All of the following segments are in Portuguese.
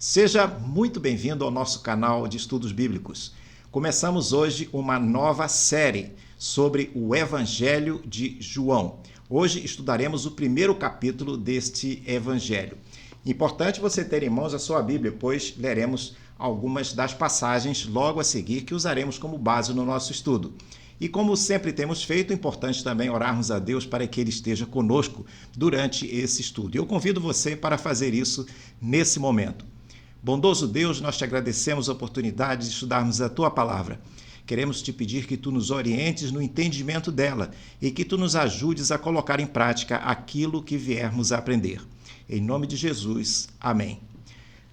Seja muito bem-vindo ao nosso canal de estudos bíblicos. Começamos hoje uma nova série sobre o Evangelho de João. Hoje estudaremos o primeiro capítulo deste Evangelho. Importante você ter em mãos a sua Bíblia, pois leremos algumas das passagens logo a seguir que usaremos como base no nosso estudo. E como sempre temos feito, é importante também orarmos a Deus para que Ele esteja conosco durante esse estudo. Eu convido você para fazer isso nesse momento. Bondoso Deus, nós te agradecemos a oportunidade de estudarmos a Tua Palavra. Queremos te pedir que Tu nos orientes no entendimento dela e que Tu nos ajudes a colocar em prática aquilo que viermos a aprender. Em nome de Jesus, amém.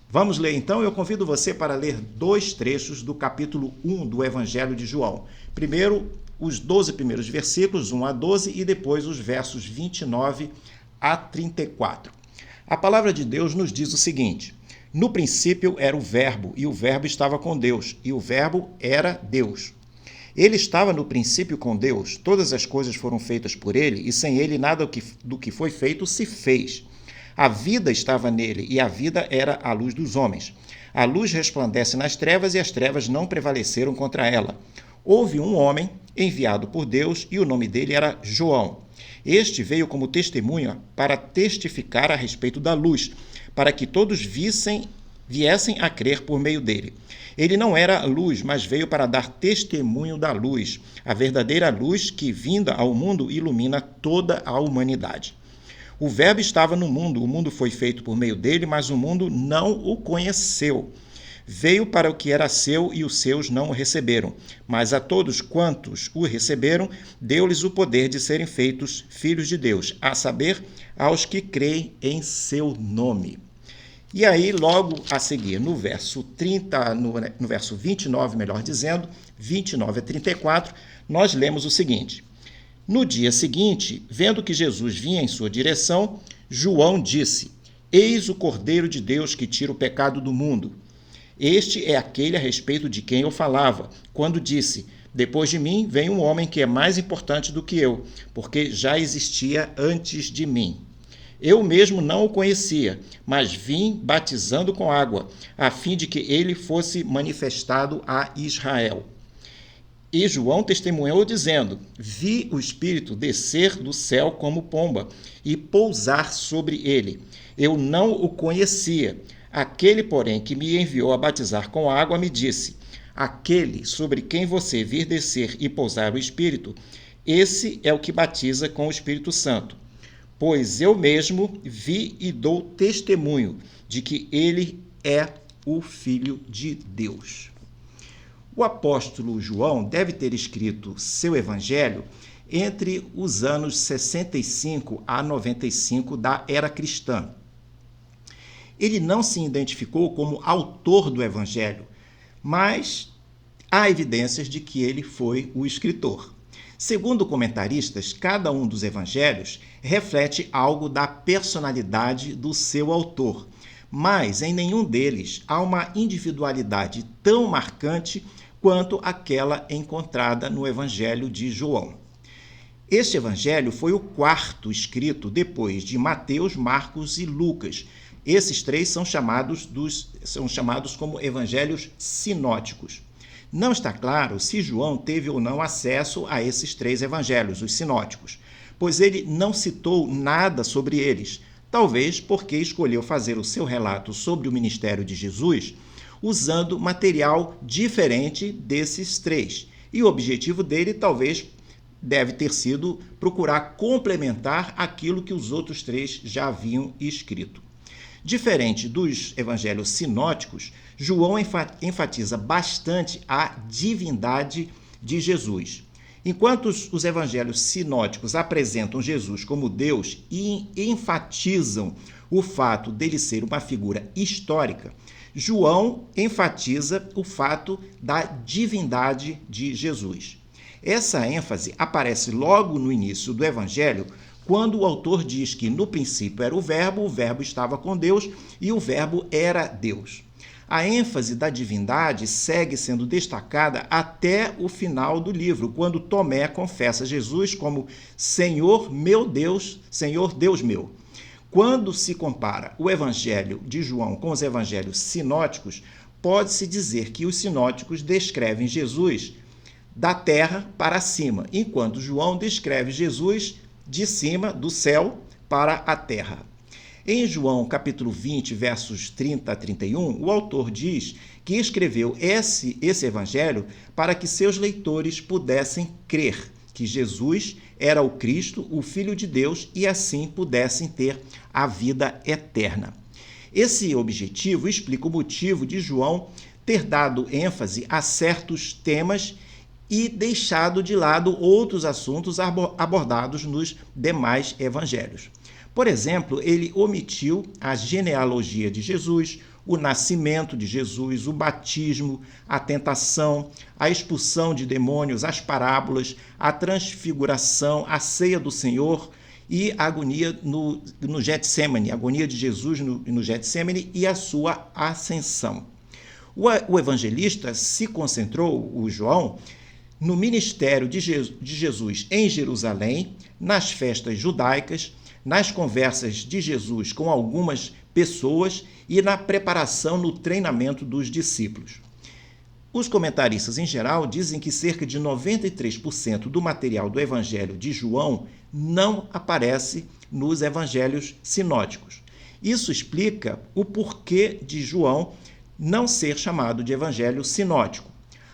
Vamos ler então, eu convido você para ler dois trechos do capítulo 1 do Evangelho de João. Primeiro, os 12 primeiros versículos, 1 a 12, e depois os versos 29 a 34. A palavra de Deus nos diz o seguinte: no princípio era o Verbo, e o Verbo estava com Deus, e o Verbo era Deus. Ele estava no princípio com Deus, todas as coisas foram feitas por ele, e sem ele nada do que foi feito se fez. A vida estava nele, e a vida era a luz dos homens. A luz resplandece nas trevas, e as trevas não prevaleceram contra ela. Houve um homem enviado por Deus, e o nome dele era João. Este veio como testemunha para testificar a respeito da luz, para que todos viessem a crer por meio dele. Ele não era luz, mas veio para dar testemunho da luz, a verdadeira luz que, vinda ao mundo, ilumina toda a humanidade. O Verbo estava no mundo, o mundo foi feito por meio dele, mas o mundo não o conheceu. Veio para o que era seu e os seus não o receberam, mas a todos quantos o receberam, deu-lhes o poder de serem feitos filhos de Deus, a saber, aos que creem em seu nome. E aí, logo a seguir, no verso 29, melhor dizendo, 29 a 34, nós lemos o seguinte: no dia seguinte, vendo que Jesus vinha em sua direção, João disse: eis o Cordeiro de Deus que tira o pecado do mundo. Este é aquele a respeito de quem eu falava, quando disse: depois de mim vem um homem que é mais importante do que eu, porque já existia antes de mim. Eu mesmo não o conhecia, mas vim batizando com água, a fim de que ele fosse manifestado a Israel. E João testemunhou dizendo: vi o Espírito descer do céu como pomba e pousar sobre ele. Eu não o conhecia. Aquele, porém, que me enviou a batizar com água, me disse: aquele sobre quem você vir descer e pousar o Espírito, esse é o que batiza com o Espírito Santo. Pois eu mesmo vi e dou testemunho de que ele é o Filho de Deus. O apóstolo João deve ter escrito seu evangelho entre os anos 65 a 95 da era cristã. Ele não se identificou como autor do evangelho, mas há evidências de que ele foi o escritor. Segundo comentaristas, cada um dos evangelhos reflete algo da personalidade do seu autor, mas em nenhum deles há uma individualidade tão marcante quanto aquela encontrada no Evangelho de João. Este evangelho foi o quarto escrito depois de Mateus, Marcos e Lucas. Esses três são chamados como evangelhos sinóticos. Não está claro se João teve ou não acesso a esses três evangelhos, os sinóticos, pois ele não citou nada sobre eles, talvez porque escolheu fazer o seu relato sobre o ministério de Jesus usando material diferente desses três. E o objetivo dele talvez deve ter sido procurar complementar aquilo que os outros três já haviam escrito. Diferente dos evangelhos sinóticos, João enfatiza bastante a divindade de Jesus. Enquanto os evangelhos sinóticos apresentam Jesus como Deus e enfatizam o fato dele ser uma figura histórica, João enfatiza o fato da divindade de Jesus. Essa ênfase aparece logo no início do evangelho, quando o autor diz que no princípio era o Verbo estava com Deus e o Verbo era Deus. A ênfase da divindade segue sendo destacada até o final do livro, quando Tomé confessa Jesus como Senhor meu Deus, Senhor Deus meu. Quando se compara o Evangelho de João com os evangelhos sinóticos, pode-se dizer que os sinóticos descrevem Jesus da terra para cima, enquanto João descreve Jesus de cima, do céu, para a terra. Em João capítulo 20, versos 30 a 31, o autor diz que escreveu esse evangelho para que seus leitores pudessem crer que Jesus era o Cristo, o Filho de Deus, e assim pudessem ter a vida eterna. Esse objetivo explica o motivo de João ter dado ênfase a certos temas e deixado de lado outros assuntos abordados nos demais evangelhos. Por exemplo, ele omitiu a genealogia de Jesus, o nascimento de Jesus, o batismo, a tentação, a expulsão de demônios, as parábolas, a transfiguração, a ceia do Senhor e a agonia no Getsemane, a agonia de Jesus no Getsemane e a sua ascensão. O evangelista se concentrou, o João, no ministério de Jesus em Jerusalém, nas festas judaicas, nas conversas de Jesus com algumas pessoas e na preparação no treinamento dos discípulos. Os comentaristas, em geral, dizem que cerca de 93% do material do Evangelho de João não aparece nos evangelhos sinóticos. Isso explica o porquê de João não ser chamado de evangelho sinótico.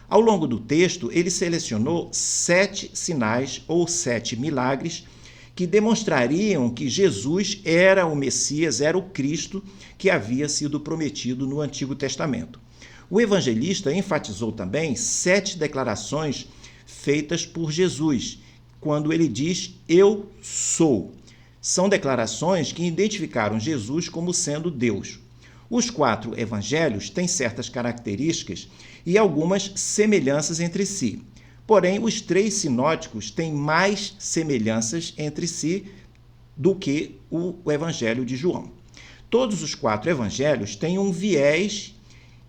Ao longo do texto, ele selecionou 7 sinais ou 7 milagres que demonstrariam que Jesus era o Messias, era o Cristo que havia sido prometido no Antigo Testamento. O evangelista enfatizou também 7 declarações feitas por Jesus, quando ele diz, eu sou. São declarações que identificaram Jesus como sendo Deus. Os 4 evangelhos têm certas características e algumas semelhanças entre si. Porém, os 3 sinóticos têm mais semelhanças entre si do que o Evangelho de João. Todos os 4 evangelhos têm um viés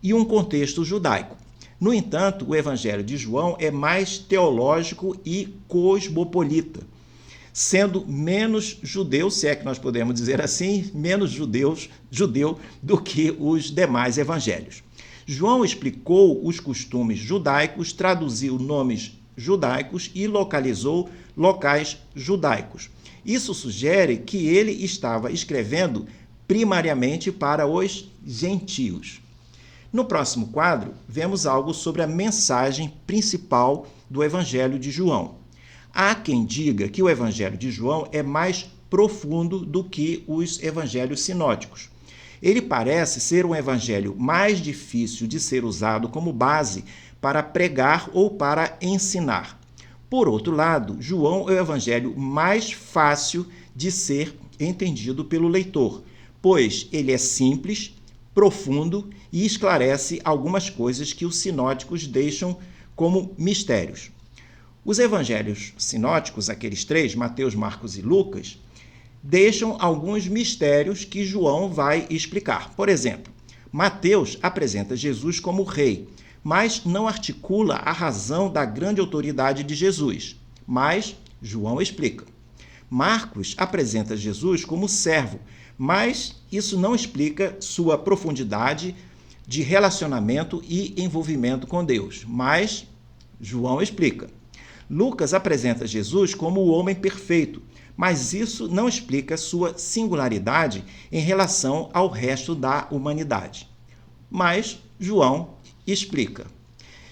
e um contexto judaico. No entanto, o Evangelho de João é mais teológico e cosmopolita, sendo menos judeu, se é que nós podemos dizer assim, menos judeu do que os demais evangelhos. João explicou os costumes judaicos, traduziu nomes judaicos e localizou locais judaicos. Isso sugere que ele estava escrevendo primariamente para os gentios. No próximo quadro, vemos algo sobre a mensagem principal do Evangelho de João. Há quem diga que o Evangelho de João é mais profundo do que os evangelhos sinóticos. Ele parece ser um evangelho mais difícil de ser usado como base para pregar ou para ensinar. Por outro lado, João é o evangelho mais fácil de ser entendido pelo leitor, pois ele é simples, profundo e esclarece algumas coisas que os sinóticos deixam como mistérios. Os evangelhos sinóticos, aqueles 3, Mateus, Marcos e Lucas, deixam alguns mistérios que João vai explicar. Por exemplo, Mateus apresenta Jesus como rei, mas não articula a razão da grande autoridade de Jesus. Mas João explica. Marcos apresenta Jesus como servo, mas isso não explica sua profundidade de relacionamento e envolvimento com Deus. Mas João explica. Lucas apresenta Jesus como o homem perfeito, mas isso não explica sua singularidade em relação ao resto da humanidade. Mas João explica.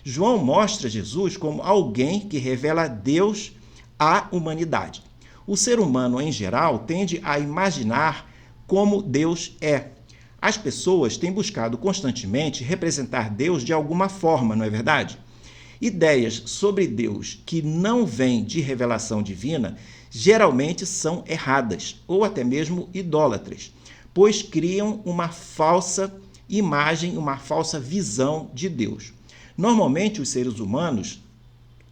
João mostra Jesus como alguém que revela Deus à humanidade. O ser humano, em geral, tende a imaginar como Deus é. As pessoas têm buscado constantemente representar Deus de alguma forma, não é verdade? Ideias sobre Deus que não vêm de revelação divina geralmente são erradas ou até mesmo idólatras, pois criam uma falsa imagem, uma falsa visão de Deus. Normalmente, os seres humanos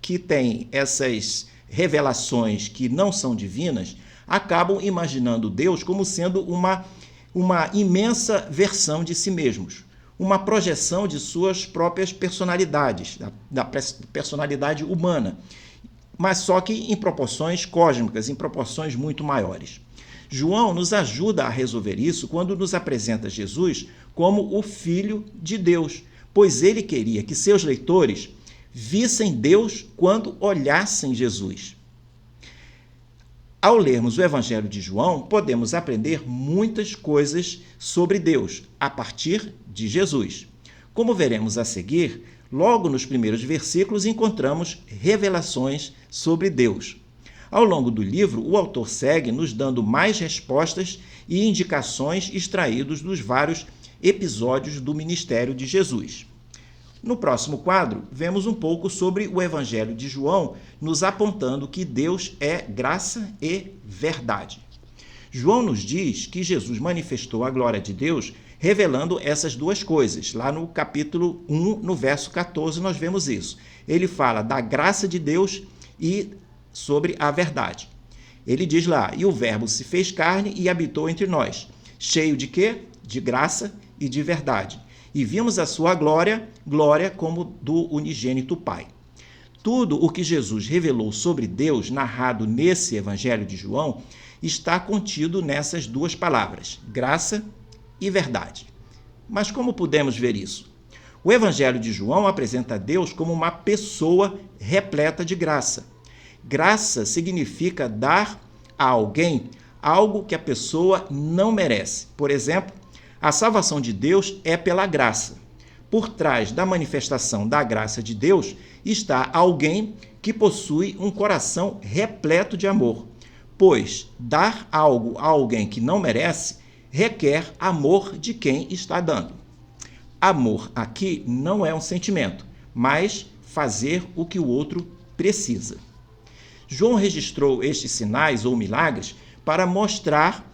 que têm essas revelações que não são divinas acabam imaginando Deus como sendo uma imensa versão de si mesmos, uma projeção de suas próprias personalidades, da personalidade humana, mas só que em proporções cósmicas, em proporções muito maiores. João nos ajuda a resolver isso quando nos apresenta Jesus como o Filho de Deus, pois ele queria que seus leitores vissem Deus quando olhassem Jesus. Ao lermos o Evangelho de João, podemos aprender muitas coisas sobre Deus a partir de Jesus. Como veremos a seguir, logo nos primeiros versículos encontramos revelações sobre Deus. Ao longo do livro, o autor segue nos dando mais respostas e indicações extraídos dos vários episódios do ministério de Jesus. No próximo quadro, vemos um pouco sobre o Evangelho de João, nos apontando que Deus é graça e verdade. João nos diz que Jesus manifestou a glória de Deus revelando essas duas coisas. Lá no capítulo 1, no verso 14, nós vemos isso. Ele fala da graça de Deus e sobre a verdade. Ele diz lá, e o verbo se fez carne e habitou entre nós. Cheio de quê? De graça e de verdade. E vimos a sua glória, glória como do unigênito Pai. Tudo o que Jesus revelou sobre Deus, narrado nesse Evangelho de João, está contido nessas duas palavras, graça e verdade. Mas como podemos ver isso? O Evangelho de João apresenta Deus como uma pessoa repleta de graça. Graça significa dar a alguém algo que a pessoa não merece. Por exemplo, a salvação de Deus é pela graça. Por trás da manifestação da graça de Deus está alguém que possui um coração repleto de amor, pois dar algo a alguém que não merece requer amor de quem está dando. Amor aqui não é um sentimento, mas fazer o que o outro precisa. João registrou estes sinais ou milagres para mostrar,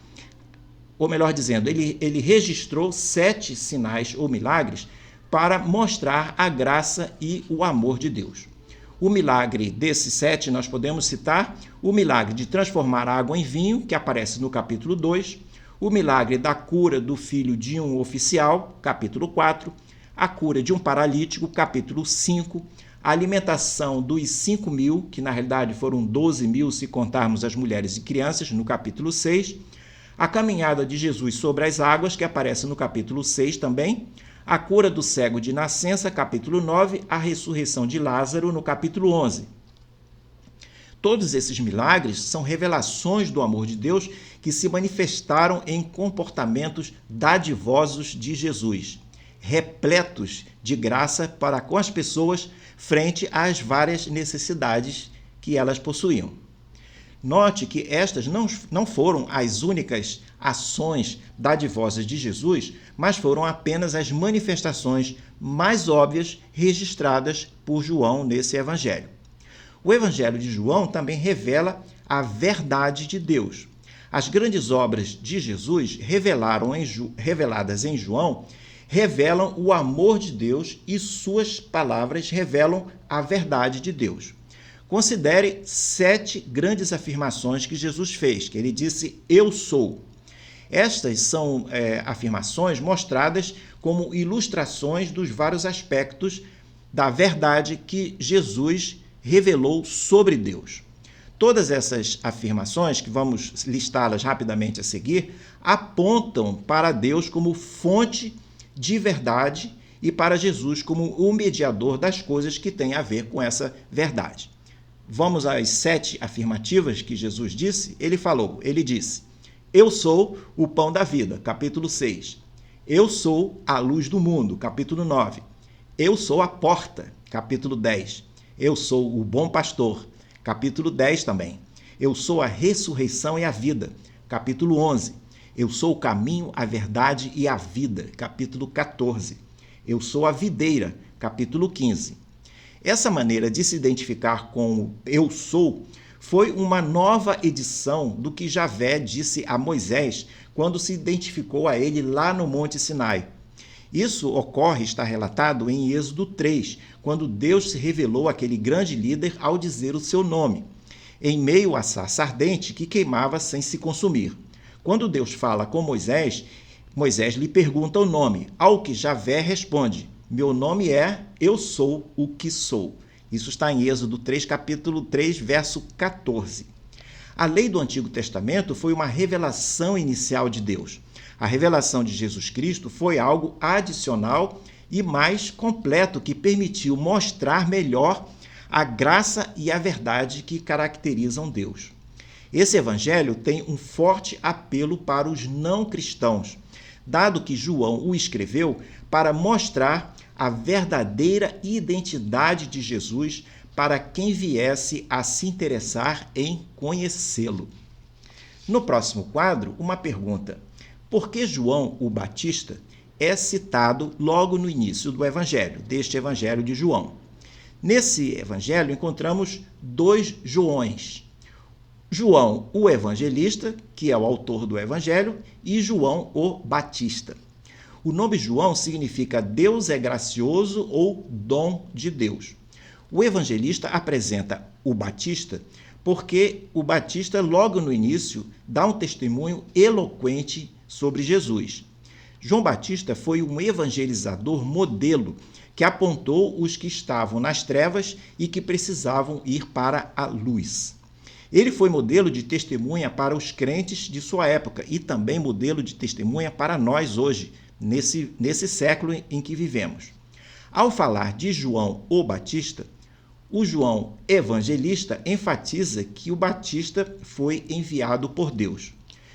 ou melhor dizendo, ele registrou 7 sinais ou milagres para mostrar a graça e o amor de Deus. O milagre desses 7, nós podemos citar o milagre de transformar a água em vinho, que aparece no capítulo 2, o milagre da cura do filho de um oficial, capítulo 4, a cura de um paralítico, capítulo 5, a alimentação dos 5.000, que na realidade foram 12.000 se contarmos as mulheres e crianças, no capítulo 6, a caminhada de Jesus sobre as águas, que aparece no capítulo 6 também, a cura do cego de nascença, capítulo 9, a ressurreição de Lázaro, no capítulo 11. Todos esses milagres são revelações do amor de Deus que se manifestaram em comportamentos dadivosos de Jesus, repletos de graça para com as pessoas frente às várias necessidades que elas possuíam. Note que estas não foram as únicas ações dadivosas de Jesus, mas foram apenas as manifestações mais óbvias registradas por João nesse evangelho. O Evangelho de João também revela a verdade de Deus. As grandes obras de Jesus reveladas em João revelam o amor de Deus e suas palavras revelam a verdade de Deus. Considere 7 grandes afirmações que Jesus fez, que ele disse, eu sou. Estas são afirmações mostradas como ilustrações dos vários aspectos da verdade que Jesus revelou sobre Deus. Todas essas afirmações, que vamos listá-las rapidamente a seguir, apontam para Deus como fonte de verdade e para Jesus como o mediador das coisas que têm a ver com essa verdade. Vamos às 7 afirmativas que Jesus disse? Ele disse, eu sou o pão da vida, capítulo 6. Eu sou a luz do mundo, capítulo 9. Eu sou a porta, capítulo 10. Eu sou o bom pastor, capítulo 10 também. Eu sou a ressurreição e a vida, capítulo 11. Eu sou o caminho, a verdade e a vida, capítulo 14. Eu sou a videira, capítulo 15. Essa maneira de se identificar com o eu sou foi uma nova edição do que Javé disse a Moisés quando se identificou a ele lá no Monte Sinai. Isso está relatado em Êxodo 3, quando Deus se revelou àquele grande líder ao dizer o seu nome, em meio à sarça ardente que queimava sem se consumir. Quando Deus fala com Moisés, Moisés lhe pergunta o nome, ao que Javé responde, meu nome é Eu Sou o que Sou. Isso está em Êxodo 3, capítulo 3, verso 14. A lei do Antigo Testamento foi uma revelação inicial de Deus. A revelação de Jesus Cristo foi algo adicional e mais completo que permitiu mostrar melhor a graça e a verdade que caracterizam Deus. Esse evangelho tem um forte apelo para os não cristãos, dado que João o escreveu para mostrar a verdadeira identidade de Jesus para quem viesse a se interessar em conhecê-lo. No próximo quadro, uma pergunta: por que João o Batista é citado logo no início do evangelho, deste evangelho de João? Nesse evangelho encontramos dois Joões. João o Evangelista, que é o autor do evangelho, e João o Batista. O nome João significa Deus é gracioso ou dom de Deus. O evangelista apresenta o Batista porque o Batista, logo no início, dá um testemunho eloquente sobre Jesus. João Batista foi um evangelizador modelo que apontou os que estavam nas trevas e que precisavam ir para a luz. Ele foi modelo de testemunha para os crentes de sua época e também modelo de testemunha para nós hoje, nesse século em que vivemos. Ao falar de João o Batista, o João Evangelista enfatiza que o Batista foi enviado por Deus.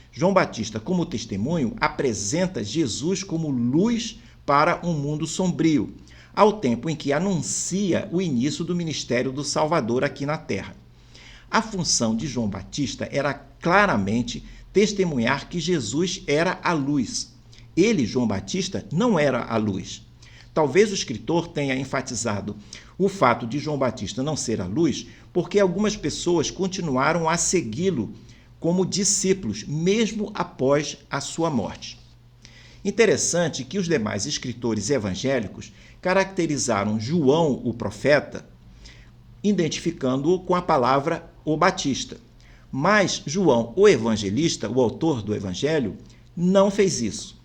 João Batista, como testemunho, apresenta Jesus como luz para um mundo sombrio, ao tempo em que anuncia o início do ministério do Salvador aqui na Terra. A função de João Batista era claramente testemunhar que Jesus era a luz. Ele, João Batista, não era a luz. Talvez o escritor tenha enfatizado o fato de João Batista não ser a luz porque algumas pessoas continuaram a segui-lo como discípulos, mesmo após a sua morte. Interessante que os demais escritores evangélicos caracterizaram João, o profeta, identificando-o com a palavra o Batista. Mas João, o evangelista, o autor do evangelho, não fez isso.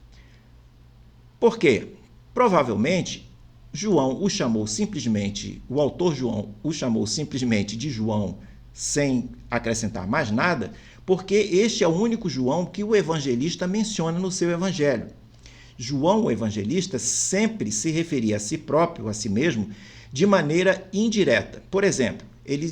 Por quê? Provavelmente, João o chamou simplesmente, o autor João o chamou simplesmente de João sem acrescentar mais nada, porque este é o único João que o evangelista menciona no seu evangelho. João, o evangelista, sempre se referia a si próprio, a si mesmo, de maneira indireta. Por exemplo, ele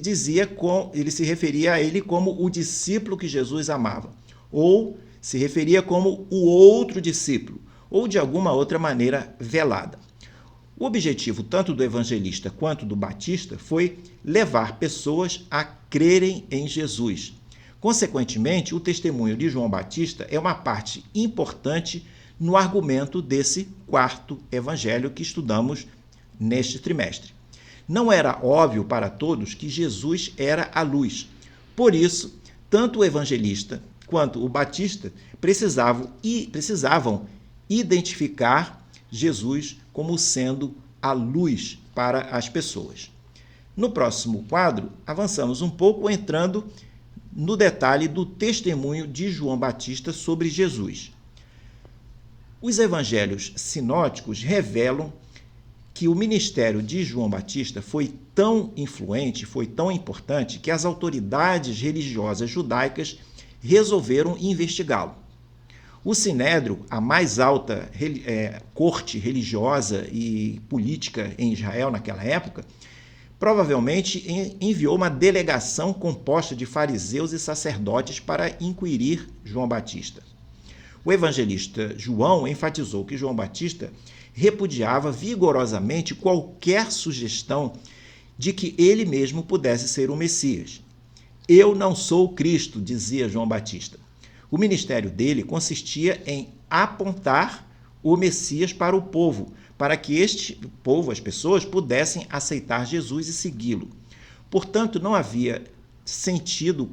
se referia a ele como o discípulo que Jesus amava, ou se referia como o outro discípulo, ou de alguma outra maneira velada. O objetivo tanto do evangelista quanto do Batista foi levar pessoas a crerem em Jesus. Consequentemente, o testemunho de João Batista é uma parte importante no argumento desse quarto evangelho que estudamos neste trimestre. Não era óbvio para todos que Jesus era a luz. Por isso, tanto o evangelista quanto o Batista precisavam identificar Jesus como sendo a luz para as pessoas. No próximo quadro, avançamos um pouco entrando no detalhe do testemunho de João Batista sobre Jesus. Os evangelhos sinóticos revelam que o ministério de João Batista foi tão influente, foi tão importante, que as autoridades religiosas judaicas resolveram investigá-lo. O Sinédrio, a mais alta corte religiosa e política em Israel naquela época, provavelmente enviou uma delegação composta de fariseus e sacerdotes para inquirir João Batista. O evangelista João enfatizou que João Batista repudiava vigorosamente qualquer sugestão de que ele mesmo pudesse ser o Messias. Eu não sou o Cristo, dizia João Batista. O ministério dele consistia em apontar o Messias para o povo, para que este povo, as pessoas, pudessem aceitar Jesus e segui-lo. Portanto, não havia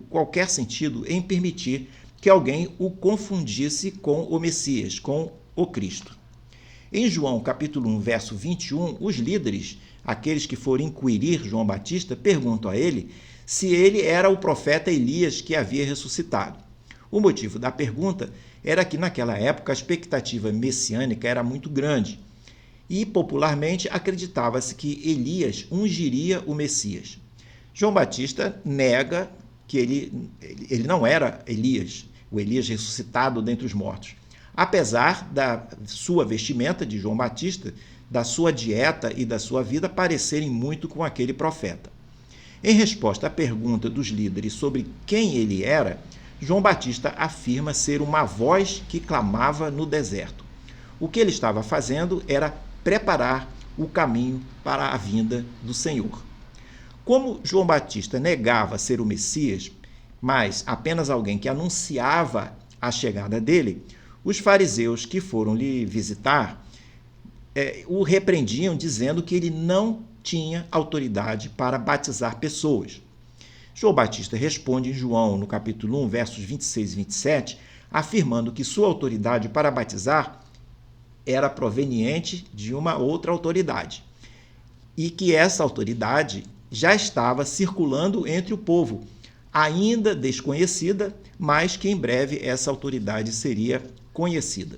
qualquer sentido em permitir que alguém o confundisse com o Messias, com o Cristo. Em João capítulo 1, verso 21, os líderes, aqueles que foram inquirir João Batista, perguntam a ele se ele era o profeta Elias que havia ressuscitado. O motivo da pergunta era que naquela época a expectativa messiânica era muito grande e popularmente acreditava-se que Elias ungiria o Messias. João Batista nega que ele não era Elias, o Elias ressuscitado dentre os mortos. Apesar da sua vestimenta de João Batista, da sua dieta e da sua vida parecerem muito com aquele profeta. Em resposta à pergunta dos líderes sobre quem ele era, João Batista afirma ser uma voz que clamava no deserto. O que ele estava fazendo era preparar o caminho para a vinda do Senhor. Como João Batista negava ser o Messias, mas apenas alguém que anunciava a chegada dele, os fariseus que foram lhe visitar o repreendiam, dizendo que ele não tinha autoridade para batizar pessoas. João Batista responde em João, no capítulo 1, versos 26 e 27, afirmando que sua autoridade para batizar era proveniente de uma outra autoridade e que essa autoridade já estava circulando entre o povo, ainda desconhecida, mas que em breve essa autoridade seria conhecida.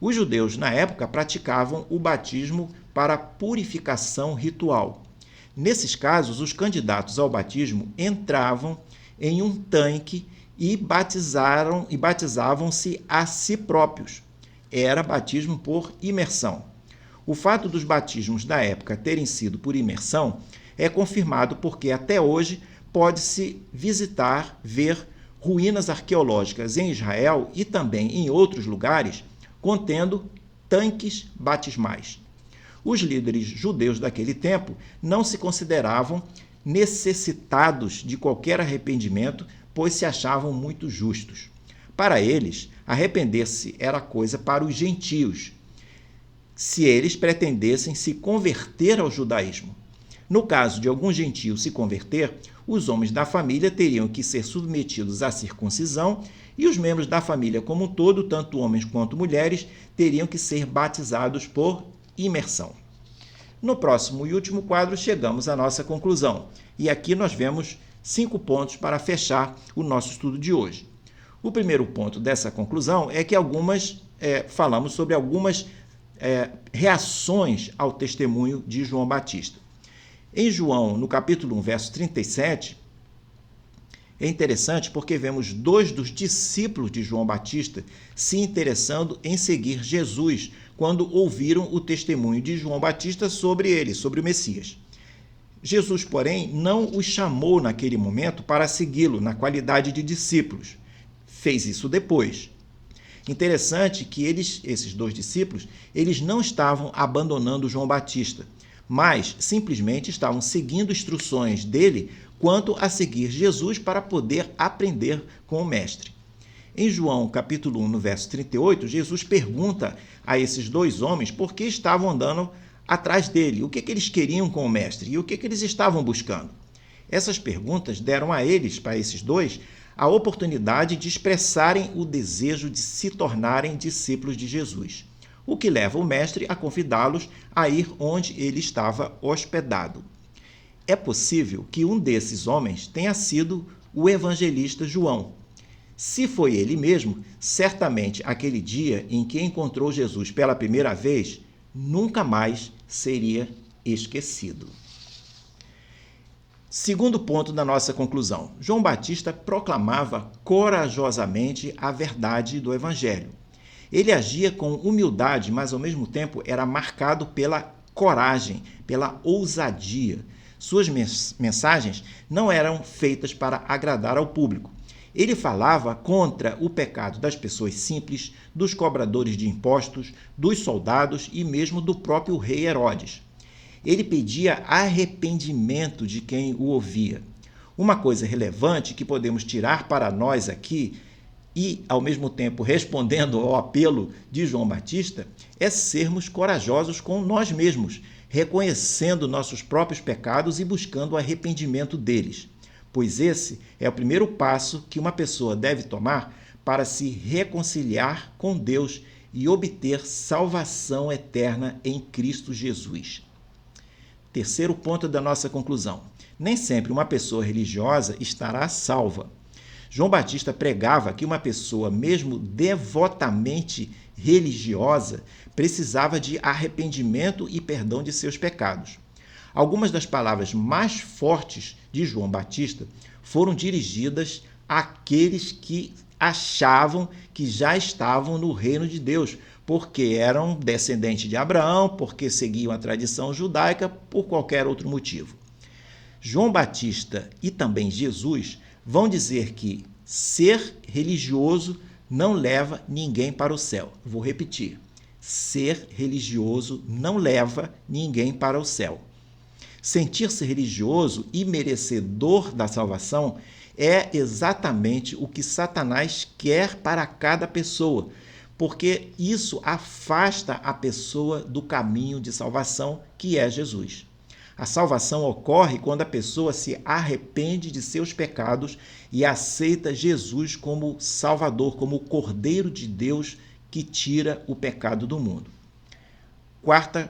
Os judeus, na época, praticavam o batismo para purificação ritual. Nesses casos, os candidatos ao batismo entravam em um tanque e batizavam-se a si próprios. Era batismo por imersão. O fato dos batismos da época terem sido por imersão é confirmado porque até hoje pode-se ver ruínas arqueológicas em Israel e também em outros lugares contendo tanques batismais. Os líderes judeus daquele tempo não se consideravam necessitados de qualquer arrependimento, pois se achavam muito justos. Para eles, arrepender-se era coisa para os gentios, se eles pretendessem se converter ao judaísmo. No caso de algum gentio se converter, os homens da família teriam que ser submetidos à circuncisão e os membros da família como um todo, tanto homens quanto mulheres, teriam que ser batizados por imersão. No próximo e último quadro, chegamos à nossa conclusão. E aqui nós vemos 5 pontos para fechar o nosso estudo de hoje. O primeiro ponto dessa conclusão é que falamos sobre algumas reações ao testemunho de João Batista. Em João, no capítulo 1, verso 37, é interessante porque vemos 2 dos discípulos de João Batista se interessando em seguir Jesus quando ouviram o testemunho de João Batista sobre ele, sobre o Messias. Jesus, porém, não os chamou naquele momento para segui-lo na qualidade de discípulos. Fez isso depois. Interessante que esses 2 discípulos, eles não estavam abandonando João Batista, mas simplesmente estavam seguindo instruções dele quanto a seguir Jesus para poder aprender com o Mestre. Em João capítulo 1, no verso 38, Jesus pergunta a esses 2 homens por que estavam andando atrás dele, o que eles queriam com o Mestre e o que eles estavam buscando. Essas perguntas deram a eles, para esses 2, a oportunidade de expressarem o desejo de se tornarem discípulos de Jesus, o que leva o Mestre a convidá-los a ir onde ele estava hospedado. É possível que um desses homens tenha sido o evangelista João. Se foi ele mesmo, certamente aquele dia em que encontrou Jesus pela primeira vez, nunca mais seria esquecido. Segundo ponto da nossa conclusão, João Batista proclamava corajosamente a verdade do Evangelho. Ele agia com humildade, mas ao mesmo tempo era marcado pela coragem, pela ousadia. Suas mensagens não eram feitas para agradar ao público. Ele falava contra o pecado das pessoas simples, dos cobradores de impostos, dos soldados e mesmo do próprio rei Herodes. Ele pedia arrependimento de quem o ouvia. Uma coisa relevante que podemos tirar para nós aqui e, ao mesmo tempo, respondendo ao apelo de João Batista, é sermos corajosos com nós mesmos, reconhecendo nossos próprios pecados e buscando o arrependimento deles, pois esse é o primeiro passo que uma pessoa deve tomar para se reconciliar com Deus e obter salvação eterna em Cristo Jesus. Terceiro ponto da nossa conclusão. Nem sempre uma pessoa religiosa estará salva. João Batista pregava que uma pessoa, mesmo devotamente religiosa, precisava de arrependimento e perdão de seus pecados. Algumas das palavras mais fortes de João Batista foram dirigidas àqueles que achavam que já estavam no reino de Deus, porque eram descendentes de Abraão, porque seguiam a tradição judaica, por qualquer outro motivo. João Batista e também Jesus vão dizer que ser religioso não leva ninguém para o céu. Vou repetir. Ser religioso não leva ninguém para o céu. Sentir-se religioso e merecedor da salvação é exatamente o que Satanás quer para cada pessoa, porque isso afasta a pessoa do caminho de salvação, que é Jesus. A salvação ocorre quando a pessoa se arrepende de seus pecados e aceita Jesus como Salvador, como o Cordeiro de Deus que tira o pecado do mundo. Quarta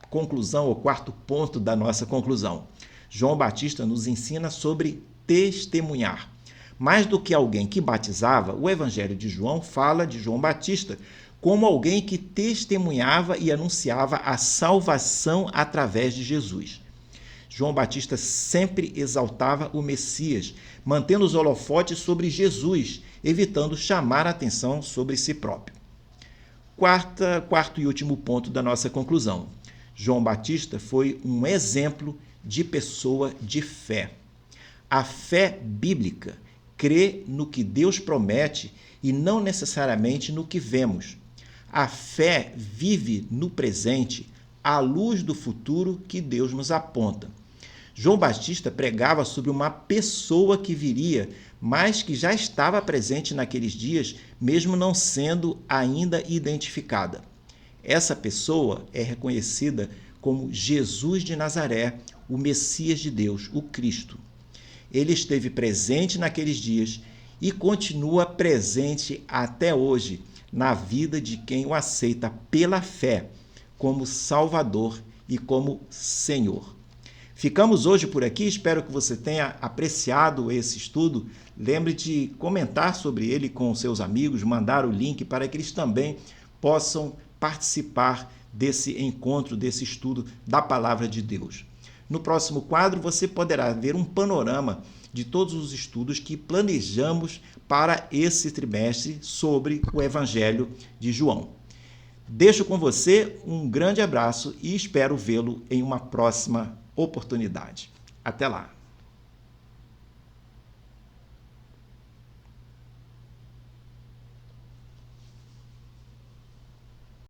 conclusão, ou quarto ponto da nossa conclusão. João Batista nos ensina sobre testemunhar. Mais do que alguém que batizava, o Evangelho de João fala de João Batista como alguém que testemunhava e anunciava a salvação através de Jesus. João Batista sempre exaltava o Messias, mantendo os holofotes sobre Jesus, evitando chamar a atenção sobre si próprio. Quarto e último ponto da nossa conclusão. João Batista foi um exemplo de pessoa de fé. A fé bíblica crê no que Deus promete e não necessariamente no que vemos. A fé vive no presente, à luz do futuro que Deus nos aponta. João Batista pregava sobre uma pessoa que viria, mas que já estava presente naqueles dias, mesmo não sendo ainda identificada. Essa pessoa é reconhecida como Jesus de Nazaré, o Messias de Deus, o Cristo. Ele esteve presente naqueles dias e continua presente até hoje na vida de quem o aceita pela fé como Salvador e como Senhor. Ficamos hoje por aqui, espero que você tenha apreciado esse estudo. Lembre de comentar sobre ele com seus amigos, mandar o link para que eles também possam participar desse encontro, desse estudo da Palavra de Deus. No próximo quadro, você poderá ver um panorama de todos os estudos que planejamos para esse trimestre sobre o Evangelho de João. Deixo com você um grande abraço e espero vê-lo em uma próxima oportunidade. Até lá!